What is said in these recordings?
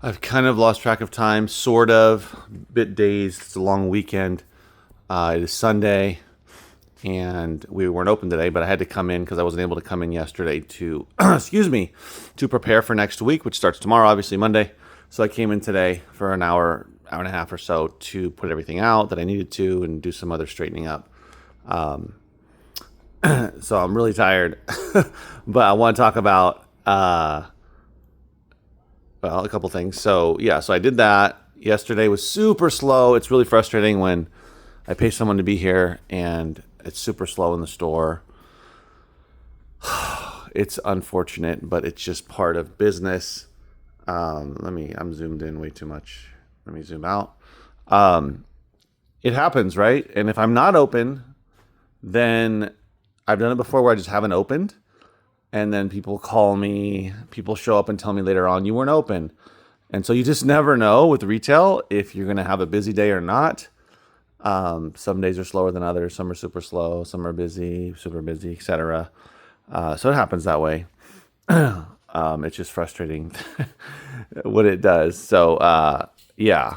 I've kind of lost track of time, sort of, bit dazed. It's a long weekend. It is Sunday, and we weren't open today, but I had to come in because I wasn't able to come in yesterday to, excuse me, to prepare for next week, which starts tomorrow, obviously Monday. So I came in today for an hour, hour and a half or so to put everything out that I needed to and do some other straightening up. So I'm really tired, but I want to talk about well, a couple things. So yeah, so I did that. Yesterday was super slow. It's really frustrating when I pay someone to be here and it's super slow in the store. It's unfortunate, but it's just part of business. I'm zoomed in way too much. Let me zoom out. It happens, right? And if I'm not open, then I've done it before where I just haven't opened. And then people call me, people show up and tell me later on, you weren't open. And so you just never know with retail if you're going to have a busy day or not. Some days are slower than others. Some are super slow. Some are busy, super busy, etc. So it happens that way. It's just frustrating what it does. So, yeah.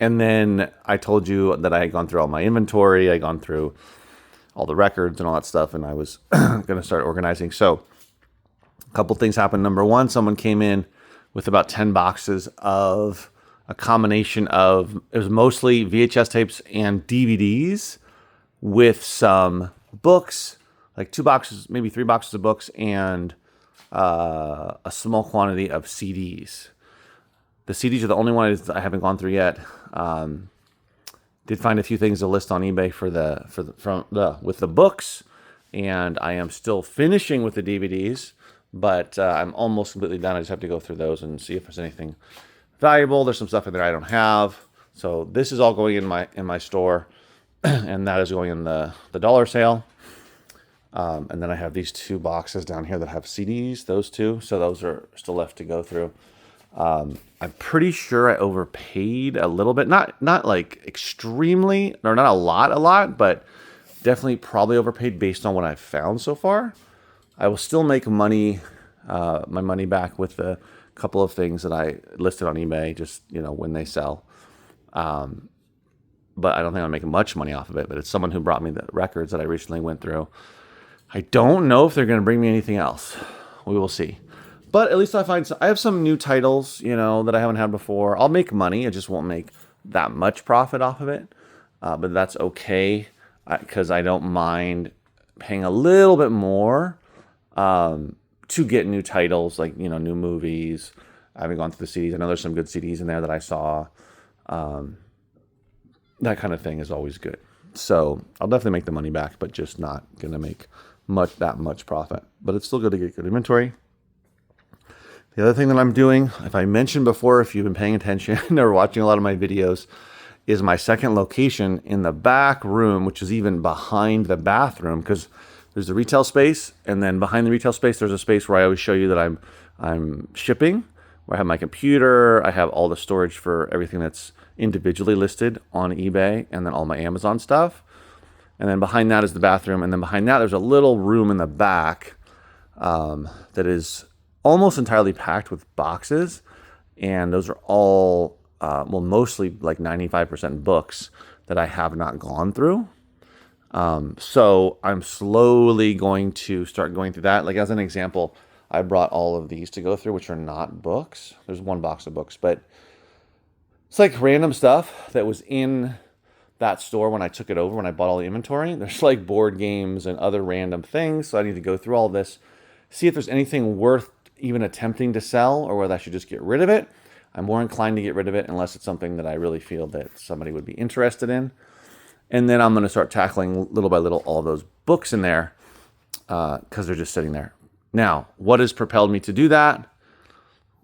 And then I told you that I had gone through all my inventory. I had gone through all the records and all that stuff, and I was going to start organizing. So a couple things happened. Number one, someone came in with about 10 boxes of a combination of, it was mostly VHS tapes and DVDs with some books, like 2 boxes, maybe 3 boxes of books, and a small quantity of CDs. The CDs are the only ones I haven't gone through yet. Did find a few things to list on eBay with the books, and I am still finishing with the DVDs, but I'm almost completely done. I just have to go through those and see if there's anything valuable. There's some stuff in there I don't have, so this is all going in my store, and that is going in the dollar sale. And then I have these 2 boxes down here that have CDs, those two, so those are still left to go through. I'm pretty sure I overpaid a little bit, not like extremely, or not a lot, but definitely probably overpaid based on what I've found so far. I will still make money, my money back with the couple of things that I listed on eBay, just, when they sell. But I don't think I'm making much money off of it, but it's someone who brought me the records that I recently went through. I don't know if they're going to bring me anything else. We will see. But at least I have some new titles, that I haven't had before. I'll make money. I just won't make that much profit off of it. But that's okay because I don't mind paying a little bit more to get new titles, like, new movies. I haven't gone through the CDs. I know there's some good CDs in there that I saw. That kind of thing is always good. So I'll definitely make the money back, but just not going to make that much profit. But it's still good to get good inventory. The other thing that I'm doing, if I mentioned before, if you've been paying attention or watching a lot of my videos, is my second location in the back room, which is even behind the bathroom, because there's the retail space, and then behind the retail space, there's a space where I always show you that I'm shipping, where I have my computer, I have all the storage for everything that's individually listed on eBay, and then all my Amazon stuff. And then behind that is the bathroom, and then behind that there's a little room in the back that is almost entirely packed with boxes, and those are all, mostly like 95% books that I have not gone through. So I'm slowly going to start going through that. Like, as an example, I brought all of these to go through, which are not books. There's 1 box of books, but it's like random stuff that was in that store when I took it over, when I bought all the inventory. There's like board games and other random things, so I need to go through all this, see if there's anything worth even attempting to sell, or whether I should just get rid of it. I'm more inclined to get rid of it unless it's something that I really feel that somebody would be interested in. And then I'm going to start tackling little by little all those books in there because they're just sitting there. Now, what has propelled me to do that?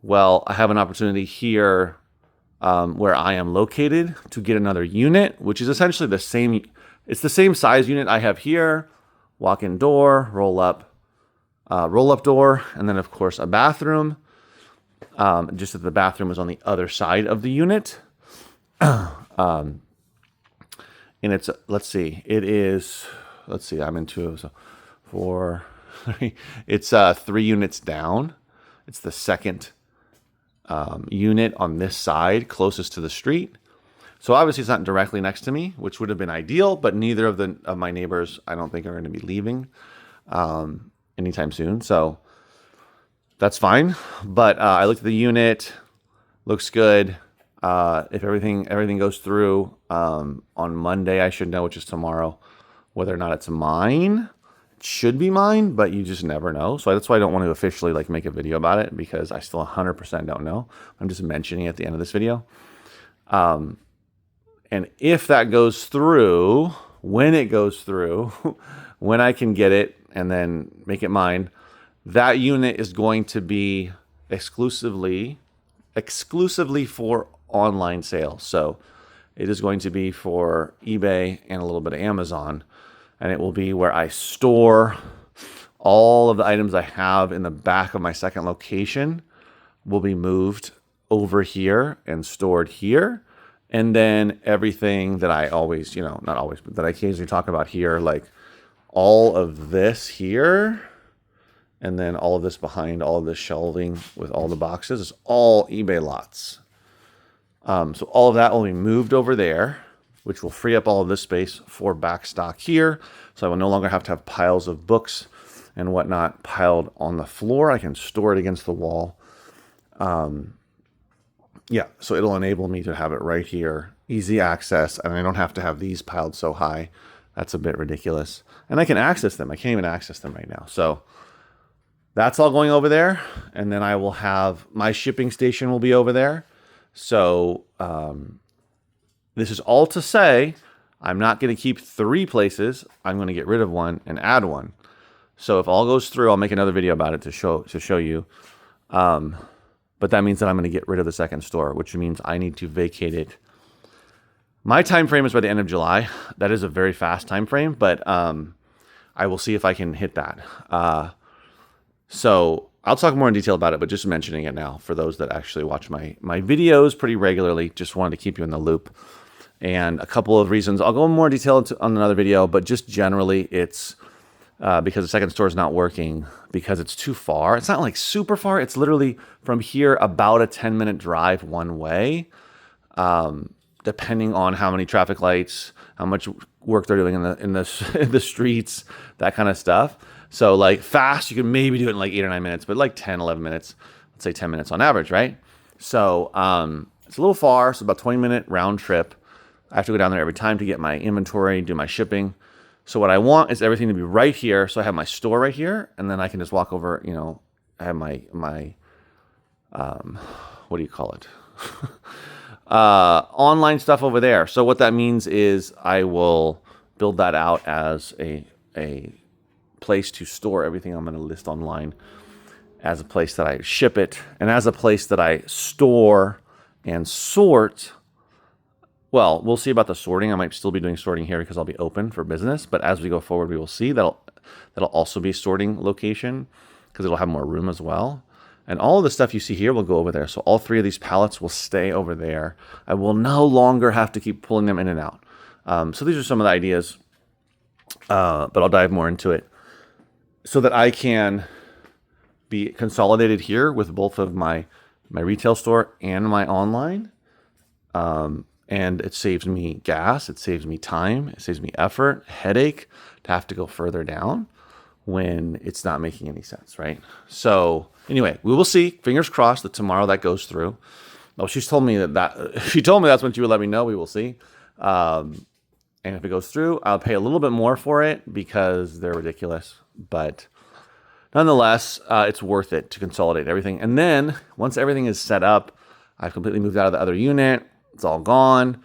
Well, I have an opportunity here where I am located to get another unit, which is essentially the same. It's the same size unit I have here. Walk-in door, roll-up door, and then of course a bathroom. Just that the bathroom is on the other side of the unit. And it's, I'm in 2, so 4, 3. It's 3 units down. It's the second unit on this side closest to the street. So obviously it's not directly next to me, which would have been ideal, but neither of my neighbors, I don't think, are going to be leaving anytime soon. So that's fine. But I looked at the unit, looks good. If everything goes through on Monday, I should know, which is tomorrow, whether or not it's mine. It should be mine, but you just never know. So that's why I don't want to officially like make a video about it, because I still 100% don't know. I'm just mentioning it at the end of this video. And if that goes through, when it goes through, when I can get it and then make it mine, that unit is going to be exclusively for online sales. So it is going to be for eBay and a little bit of Amazon. And it will be where I store all of the items I have in the back of my second location will be moved over here and stored here. And then everything that I always, not always, but that I occasionally talk about here, like all of this here, and then all of this behind, all of this shelving with all the boxes, is all eBay lots. So all of that will be moved over there, which will free up all of this space for back stock here. So I will no longer have to have piles of books and whatnot piled on the floor. I can store it against the wall. Yeah, so it'll enable me to have it right here, easy access, and I don't have to have these piled so high. That's a bit ridiculous. And I can access them. I can't even access them right now. So that's all going over there. And then I will have my shipping station will be over there. So this is all to say, I'm not going to keep 3 places. I'm going to get rid of one and add one. So if all goes through, I'll make another video about it to show you. But that means that I'm going to get rid of the second store, which means I need to vacate it. My time frame is by the end of July. That is a very fast time frame, but I will see if I can hit that. So I'll talk more in detail about it, but just mentioning it now for those that actually watch my videos pretty regularly. Just wanted to keep you in the loop. And a couple of reasons. I'll go in more detail on another video, but just generally it's because the second store is not working because it's too far. It's not like super far. It's literally from here about a 10-minute drive one way, depending on how many traffic lights, how much work they're doing in the streets, that kind of stuff. So like fast, you can maybe do it in like 8 or 9 minutes, but like 10, 11 minutes, let's say 10 minutes on average, right? So it's a little far. So about 20-minute round trip. I have to go down there every time to get my inventory, do my shipping. So what I want is everything to be right here. So I have my store right here, and then I can just walk over, I have my what do you call it? Online stuff over there. So what that means is I will build that out as a place to store everything I'm going to list online, as a place that I ship it, and as a place that I store and sort. Well, we'll see about the sorting. I might still be doing sorting here because I'll be open for business. But as we go forward, we will see that'll also be a sorting location because it'll have more room as well. And all of the stuff you see here will go over there. So all 3 of these pallets will stay over there. I will no longer have to keep pulling them in and out. So these are some of the ideas, but I'll dive more into it so that I can be consolidated here with both of my retail store and my online. And it saves me gas, it saves me time, it saves me effort, headache to have to go further down when it's not making any sense, right? So anyway, we will see. Fingers crossed that tomorrow that goes through. Oh, she's told me she told me that's when she would let me know. We will see. And if it goes through, I'll pay a little bit more for it because they're ridiculous. But nonetheless, it's worth it to consolidate everything. And then once everything is set up, I've completely moved out of the other unit. It's all gone,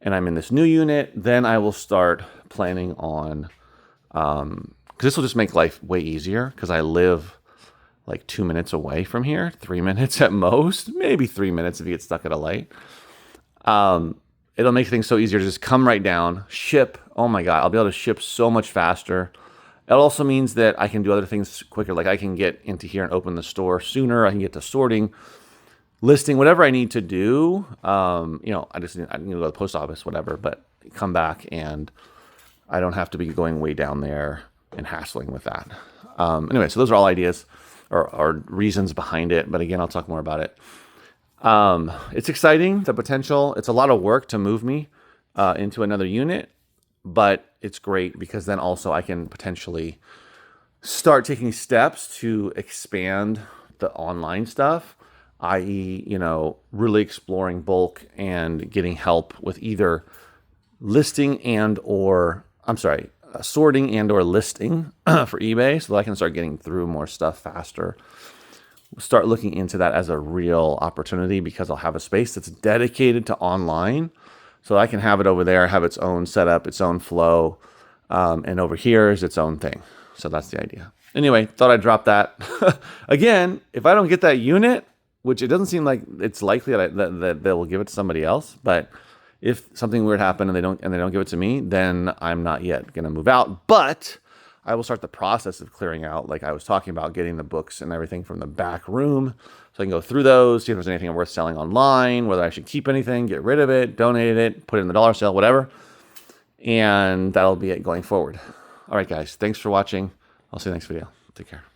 and I'm in this new unit. Then I will start planning on, because this will just make life way easier because I live like 2 minutes away from here, 3 minutes at most, maybe 3 minutes if you get stuck at a light. It'll make things so easier to just come right down, ship. Oh my God, I'll be able to ship so much faster. It also means that I can do other things quicker. Like I can get into here and open the store sooner. I can get to sorting, listing, whatever I need to do. I need to go to the post office, whatever, but come back and I don't have to be going way down there and hassling with that. Anyway, so those are all ideas or reasons behind it. But again, I'll talk more about it. It's exciting, the potential. It's a lot of work to move me into another unit, but it's great because then also I can potentially start taking steps to expand the online stuff, i.e., really exploring bulk and getting help with either listing and or sorting and or listing for eBay so that I can start getting through more stuff faster. Start looking into that as a real opportunity because I'll have a space that's dedicated to online so I can have it over there, have its own setup, its own flow, and over here is its own thing. So that's the idea. Anyway, thought I'd drop that. Again, if I don't get that unit, which it doesn't seem like it's likely that they will give it to somebody else, but if something weird happened and they don't give it to me, then I'm not yet going to move out. But I will start the process of clearing out, like I was talking about, getting the books and everything from the back room. So I can go through those, see if there's anything worth selling online, whether I should keep anything, get rid of it, donate it, put it in the dollar sale, whatever. And that'll be it going forward. All right, guys. Thanks for watching. I'll see you next video. Take care.